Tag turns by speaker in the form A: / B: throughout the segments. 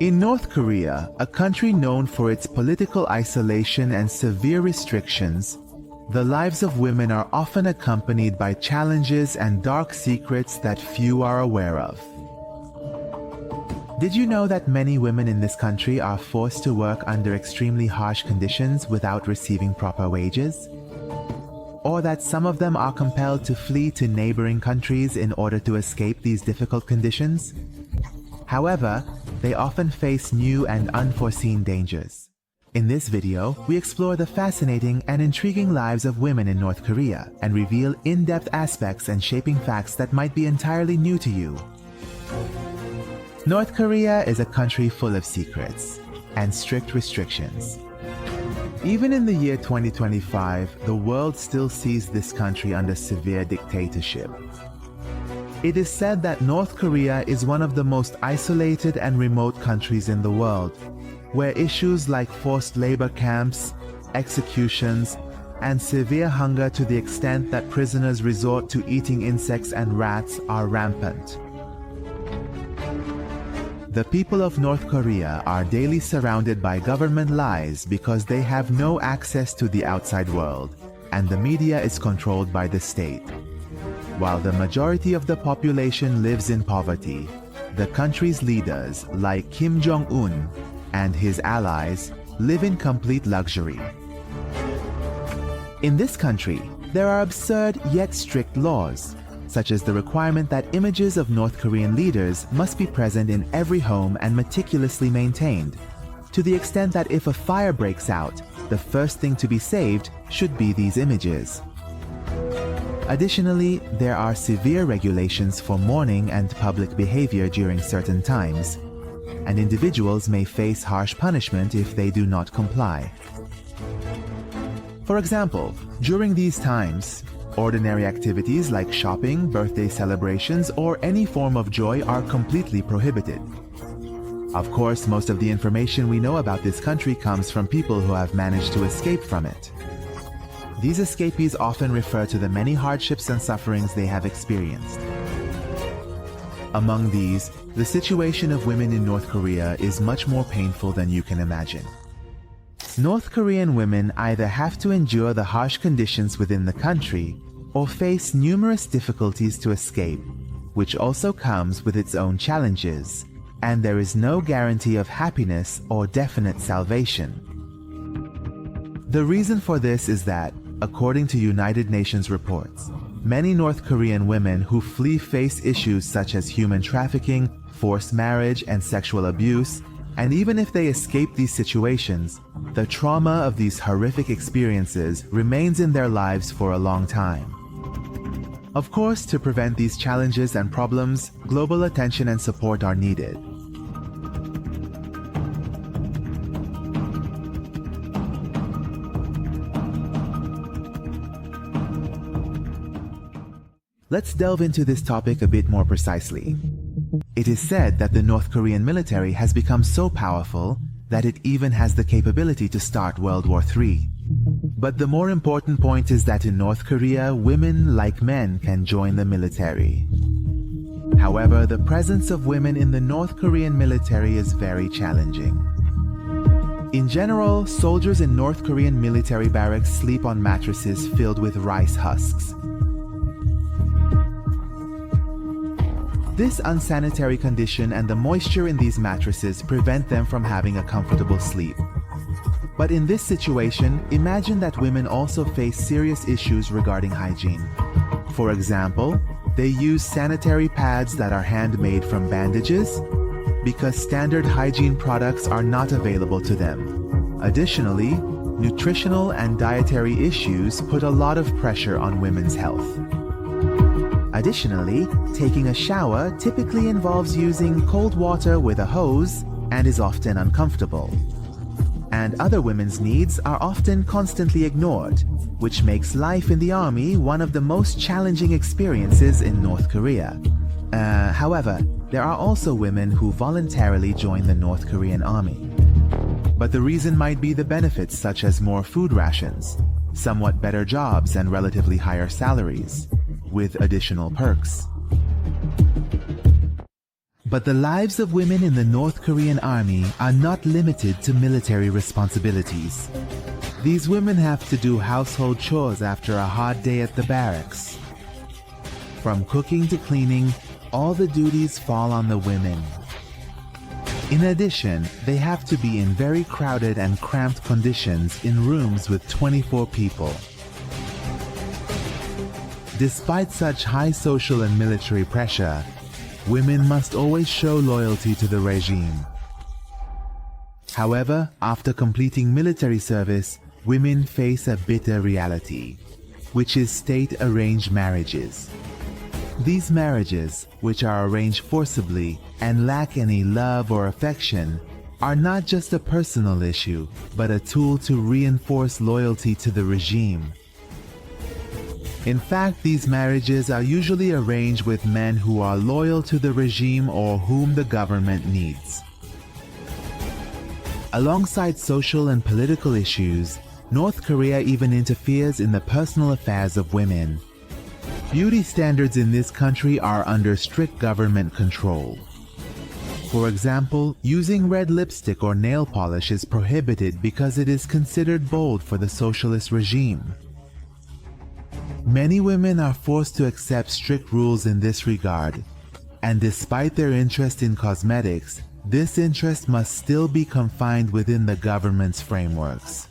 A: In North Korea, a country known for its political isolation and severe restrictions, the lives of women are often accompanied by challenges and dark secrets that few are aware of. Did you know that many women in this country are forced to work under extremely harsh conditions without receiving proper wages? Or that some of them are compelled to flee to neighboring countries in order to escape these difficult conditions? However, they often face new and unforeseen dangers. In this video, we explore the fascinating and intriguing lives of women in North Korea and reveal in-depth aspects and shaping facts that might be entirely new to you. North Korea is a country full of secrets and strict restrictions. Even in the year 2025, the world still sees this country under severe dictatorship. It is said that North Korea is one of the most isolated and remote countries in the world, where issues like forced labor camps, executions, and severe hunger to the extent that prisoners resort to eating insects and rats are rampant. The people of North Korea are daily surrounded by government lies because they have no access to the outside world, and the media is controlled by the state. While the majority of the population lives in poverty, the country's leaders, like Kim Jong-un and his allies, live in complete luxury. In this country, there are absurd yet strict laws, such as the requirement that images of North Korean leaders must be present in every home and meticulously maintained, to the extent that if a fire breaks out, the first thing to be saved should be these images. Additionally, there are severe regulations for mourning and public behavior during certain times, and individuals may face harsh punishment if they do not comply. For example, during these times, ordinary activities like shopping, birthday celebrations, or any form of joy are completely prohibited. Of course, most of the information we know about this country comes from people who have managed to escape from it. These escapees often refer to the many hardships and sufferings they have experienced. Among these, the situation of women in North Korea is much more painful than you can imagine. North Korean women either have to endure the harsh conditions within the country or face numerous difficulties to escape, which also comes with its own challenges, and there is no guarantee of happiness or definite salvation. The reason for this is that, according to United Nations reports, many North Korean women who flee face issues such as human trafficking, forced marriage, and sexual abuse, and even if they escape these situations, the trauma of these horrific experiences remains in their lives for a long time. Of course, to prevent these challenges and problems, global attention and support are needed. Let's delve into this topic a bit more precisely. It is said that the North Korean military has become so powerful that it even has the capability to start World War III. But the more important point is that in North Korea, women, like men, can join the military. However, the presence of women in the North Korean military is very challenging. In general, soldiers in North Korean military barracks sleep on mattresses filled with rice husks. This unsanitary condition and the moisture in these mattresses prevent them from having a comfortable sleep. But in this situation, imagine that women also face serious issues regarding hygiene. For example, they use sanitary pads that are handmade from bandages because standard hygiene products are not available to them. Additionally, nutritional and dietary issues put a lot of pressure on women's health. Additionally, taking a shower typically involves using cold water with a hose and is often uncomfortable. And other women's needs are often constantly ignored, which makes life in the army one of the most challenging experiences in North Korea. However, there are also women who voluntarily join the North Korean army. But the reason might be the benefits such as more food rations, somewhat better jobs and relatively higher salaries, with additional perks. But the lives of women in the North Korean army are not limited to military responsibilities. These women have to do household chores after a hard day at the barracks. From cooking to cleaning, all the duties fall on the women. In addition, they have to be in very crowded and cramped conditions in rooms with 24 people. Despite such high social and military pressure, women must always show loyalty to the regime. However, after completing military service, women face a bitter reality, which is state-arranged marriages. These marriages, which are arranged forcibly and lack any love or affection, are not just a personal issue, but a tool to reinforce loyalty to the regime. In fact, these marriages are usually arranged with men who are loyal to the regime or whom the government needs. Alongside social and political issues, North Korea even interferes in the personal affairs of women. Beauty standards in this country are under strict government control. For example, using red lipstick or nail polish is prohibited because it is considered bold for the socialist regime. Many women are forced to accept strict rules in this regard, and despite their interest in cosmetics, this interest must still be confined within the government's frameworks.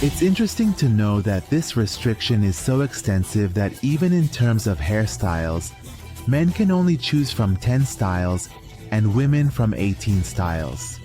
A: It's interesting to know that this restriction is so extensive that even in terms of hairstyles, men can only choose from 10 styles and women from 18 styles.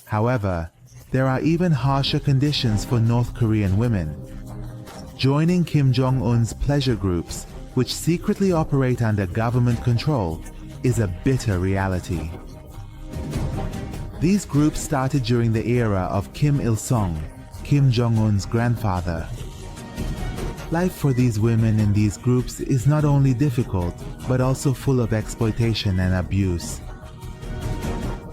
A: However, there are even harsher conditions for North Korean women. Joining Kim Jong-un's pleasure groups, which secretly operate under government control, is a bitter reality. These groups started during the era of Kim Il-sung, Kim Jong-un's grandfather. Life for these women in these groups is not only difficult, but also full of exploitation and abuse.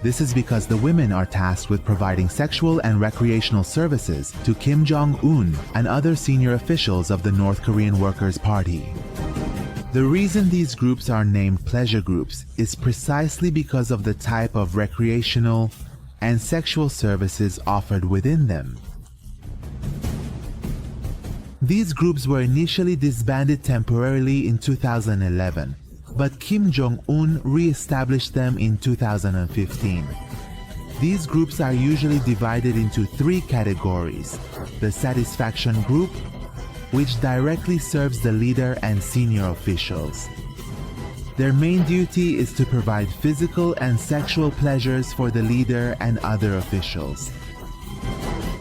A: This is because the women are tasked with providing sexual and recreational services to Kim Jong-un and other senior officials of the North Korean Workers' Party. The reason these groups are named pleasure groups is precisely because of the type of recreational and sexual services offered within them. These groups were initially disbanded temporarily in 2011, but Kim Jong-un re-established them in 2015. These groups are usually divided into 3 categories: the satisfaction group, which directly serves the leader and senior officials. Their main duty is to provide physical and sexual pleasures for the leader and other officials.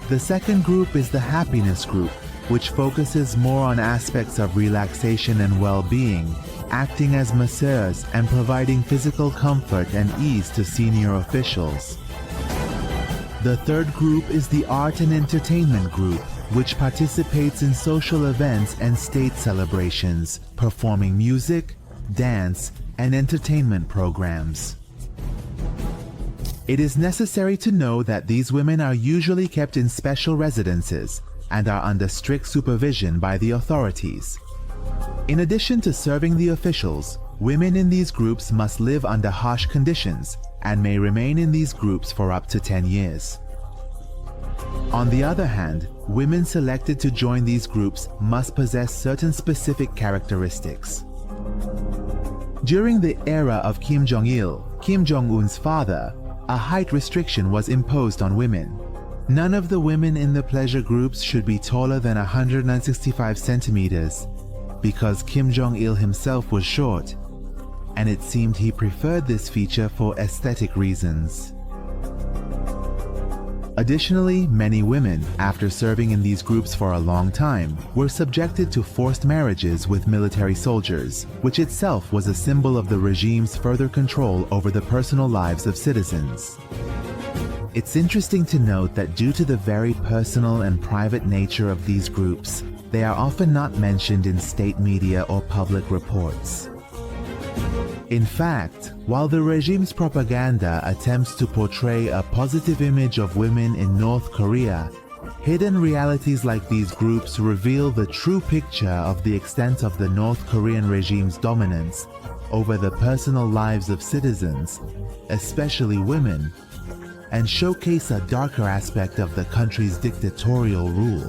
A: The second group is the happiness group, which focuses more on aspects of relaxation and well-being, acting as masseurs and providing physical comfort and ease to senior officials. The third group is the art and entertainment group, which participates in social events and state celebrations, performing music, dance, and entertainment programs. It is necessary to know that these women are usually kept in special residences and are under strict supervision by the authorities. In addition to serving the officials, women in these groups must live under harsh conditions and may remain in these groups for up to 10 years. On the other hand, women selected to join these groups must possess certain specific characteristics. During the era of Kim Jong-il, Kim Jong-un's father, a height restriction was imposed on women. None of the women in the pleasure groups should be taller than 165 centimeters, because Kim Jong-il himself was short, and it seemed he preferred this feature for aesthetic reasons. Additionally, many women, after serving in these groups for a long time, were subjected to forced marriages with military soldiers, which itself was a symbol of the regime's further control over the personal lives of citizens. It's interesting to note that due to the very personal and private nature of these groups, they are often not mentioned in state media or public reports. In fact, while the regime's propaganda attempts to portray a positive image of women in North Korea, Hidden realities like these groups reveal the true picture of the extent of the North Korean regime's dominance over the personal lives of citizens, especially women, and showcase a darker aspect of the country's dictatorial rule.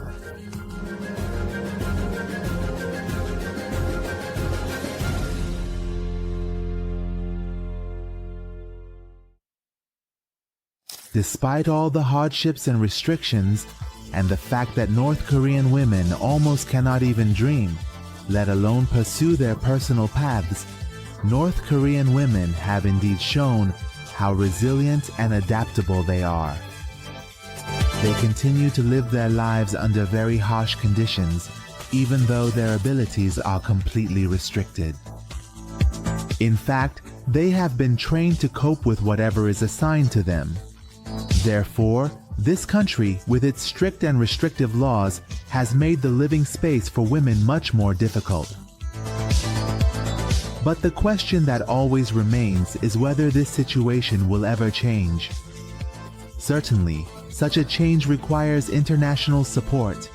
A: Despite all the hardships and restrictions, and the fact that North Korean women almost cannot even dream, let alone pursue their personal paths, North Korean women have indeed shown how resilient and adaptable they are. They continue to live their lives under very harsh conditions, even though their abilities are completely restricted. In fact, they have been trained to cope with whatever is assigned to them. Therefore, this country, with its strict and restrictive laws, has made the living space for women much more difficult. But the question that always remains is whether this situation will ever change. Certainly, such a change requires international support,